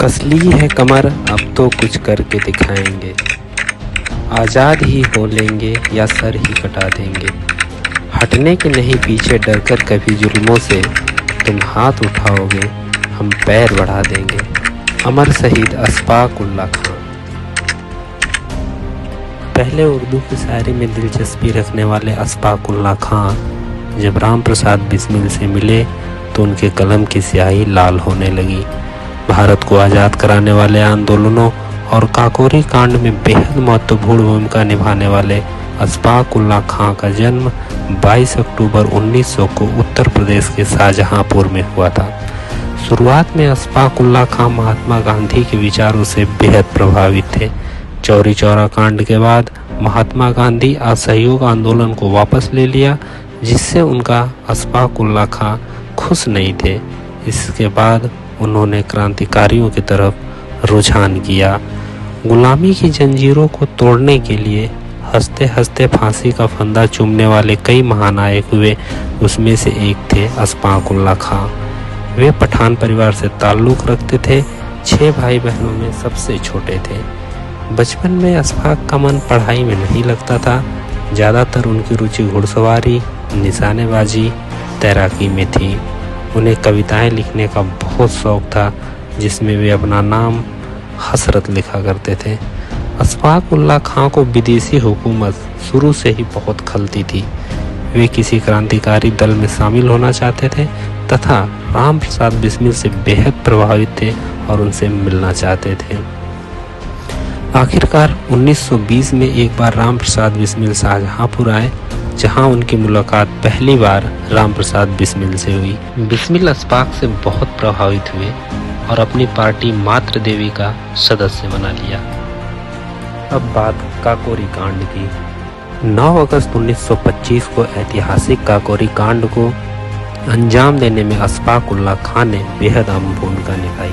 कसली है कमर, अब तो कुछ करके दिखाएंगे। आज़ाद ही हो लेंगे या सर ही कटा देंगे। हटने के नहीं पीछे डरकर कभी जुल्मों से, तुम हाथ उठाओगे हम पैर बढ़ा देंगे। अमर शहीद अशफाक उल्लाह खां। पहले उर्दू की शायरी में दिलचस्पी रखने वाले अशफाक उल्लाह खां जब राम प्रसाद बिस्मिल से मिले तो उनके कलम की स्याही लाल होने लगी। भारत को आज़ाद कराने वाले आंदोलनों और काकोरी कांड में बेहद महत्वपूर्ण भूमिका निभाने वाले अशफाक उल्लाह खां का जन्म 22 अक्टूबर 1900 को उत्तर प्रदेश के शाहजहांपुर में हुआ था। शुरुआत में अशफाक उल्लाह खां महात्मा गांधी के विचारों से बेहद प्रभावित थे। चौरी चौरा कांड के बाद महात्मा गांधी असहयोग आंदोलन को वापस ले लिया, जिससे उनका अशफाक उल्लाह खां खुश नहीं थे। इसके बाद उन्होंने क्रांतिकारियों की तरफ रुझान किया। गुलामी की जंजीरों को तोड़ने के लिए हंसते हंसते फांसी का फंदा चूमने वाले कई महानायक हुए, उसमें से एक थे अशफाक उल्लाह खां। वे पठान परिवार से ताल्लुक़ रखते थे। 6 भाई बहनों में सबसे छोटे थे। बचपन में अशफाक का मन पढ़ाई में नहीं लगता था। ज़्यादातर उनकी रुचि घुड़सवारी, निशानेबाजी, तैराकी में थी। उन्हें कविताएं लिखने का बहुत शौक़ था, जिसमें वे अपना नाम हसरत लिखा करते थे। अशफाक उल्लाह खां को विदेशी हुकूमत शुरू से ही बहुत खलती थी। वे किसी क्रांतिकारी दल में शामिल होना चाहते थे तथा राम प्रसाद बिस्मिल से बेहद प्रभावित थे और उनसे मिलना चाहते थे। आखिरकार 1920 में एक बार राम प्रसाद बिस्मिल शाहजहांपुर आए, जहां उनकी मुलाकात पहली बार राम प्रसाद बिस्मिल से हुई। बिस्मिल अशफाक से बहुत प्रभावित हुए और अपनी पार्टी मातृ देवी का सदस्य बना लिया। अब बात काकोरी कांड की। 9 अगस्त 1925 को ऐतिहासिक काकोरी कांड को अंजाम देने में अशफाक उल्लाह खां ने बेहद अहम भूमिका निभाई।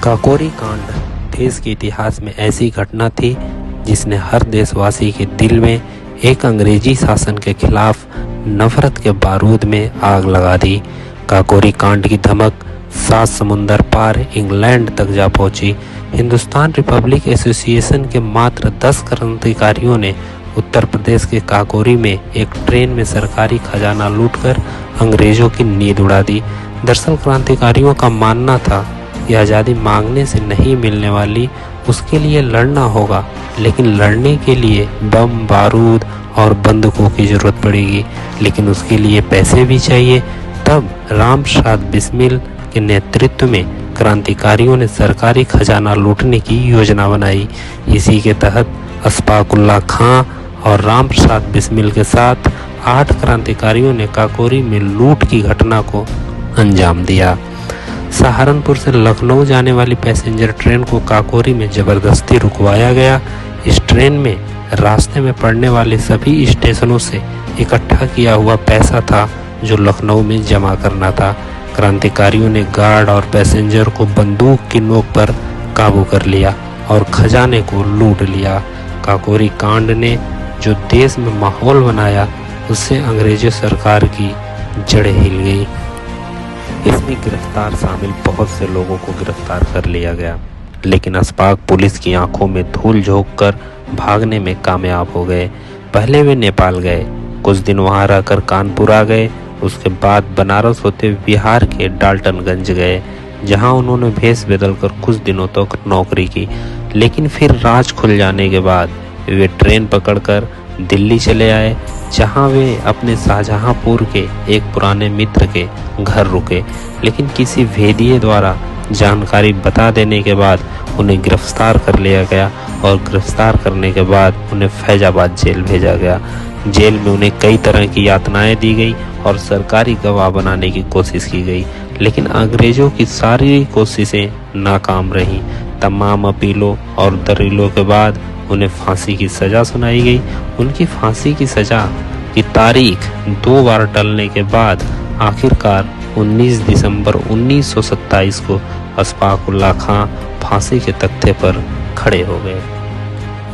काकोरी कांड देश के इतिहास में ऐसी घटना थी जिसने हर देशवासी के दिल में एक अंग्रेजी शासन के खिलाफ नफरत के बारूद में आग लगा दी। काकोरी कांड की धमक 7 समुंदर पार इंग्लैंड तक जा पहुंची। हिंदुस्तान रिपब्लिक एसोसिएशन के मात्र 10 क्रांतिकारियों ने उत्तर प्रदेश के काकोरी में एक ट्रेन में सरकारी खजाना लूटकर अंग्रेजों की नींद उड़ा दी। दरअसल क्रांतिकारियों का मानना था कि आज़ादी मांगने से नहीं मिलने वाली, उसके लिए लड़ना होगा, लेकिन लड़ने के लिए बम, बारूद और बंदूकों की ज़रूरत पड़ेगी, लेकिन उसके लिए पैसे भी चाहिए। तब राम प्रसाद बिस्मिल के नेतृत्व में क्रांतिकारियों ने सरकारी खजाना लूटने की योजना बनाई। इसी के तहत अशफाक उल्लाह खां और राम प्रसाद बिस्मिल के साथ 8 क्रांतिकारियों ने काकोरी में लूट की घटना को अंजाम दिया। सहारनपुर से लखनऊ जाने वाली पैसेंजर ट्रेन को काकोरी में ज़बरदस्ती रुकवाया गया। इस ट्रेन में रास्ते में पड़ने वाले सभी स्टेशनों से इकट्ठा किया हुआ पैसा था जो लखनऊ में जमा करना था। क्रांतिकारियों ने गार्ड और पैसेंजर को बंदूक की नोक पर काबू कर लिया और खजाने को लूट लिया। काकोरी कांड ने जो देश में माहौल बनाया, उससे अंग्रेजी सरकार की जड़ें हिल गई। इसमें गिरफ्तार शामिल बहुत से लोगों को गिरफ्तार कर लिया गया, लेकिन अशफाक पुलिस की आंखों में धूल झोंककर भागने में कामयाब हो गए। पहले वे नेपाल गए, कुछ दिन वहां रहकर कानपुर आ गए। उसके बाद बनारस होते बिहार के डाल्टनगंज गए, जहां उन्होंने भेष बदलकर कुछ दिनों तक नौकरी की। लेकिन फिर राज खुल जाने के बाद वे ट्रेन पकड़कर दिल्ली चले आए, जहां वे अपने शाहजहांपुर के एक पुराने मित्र के घर रुके। लेकिन किसी भेदिये द्वारा जानकारी बता देने के बाद उन्हें गिरफ्तार कर लिया गया और गिरफ्तार करने के बाद उन्हें फैजाबाद जेल भेजा गया। जेल में उन्हें कई तरह की यातनाएं दी गई और सरकारी गवाह बनाने की कोशिश की गई, लेकिन अंग्रेजों की सारी कोशिशें नाकाम रहीं। तमाम अपीलों और दलीलों के बाद उन्हें फांसी की सज़ा सुनाई गई। उनकी फांसी की सज़ा की तारीख 2 बार टलने के बाद आखिरकार 19 दिसंबर 1927 को अशफाक उल्लाह खां फांसी के तख्ते पर खड़े हो गए।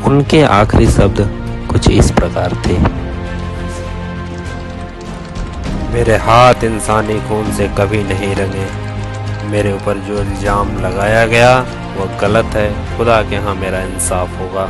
उनके आखिरी शब्द कुछ इस प्रकार थे: मेरे हाथ इंसानी खून से कभी नहीं रंगे, मेरे ऊपर जो इल्ज़ाम लगाया गया वो गलत है। खुदा के यहाँ मेरा इंसाफ होगा।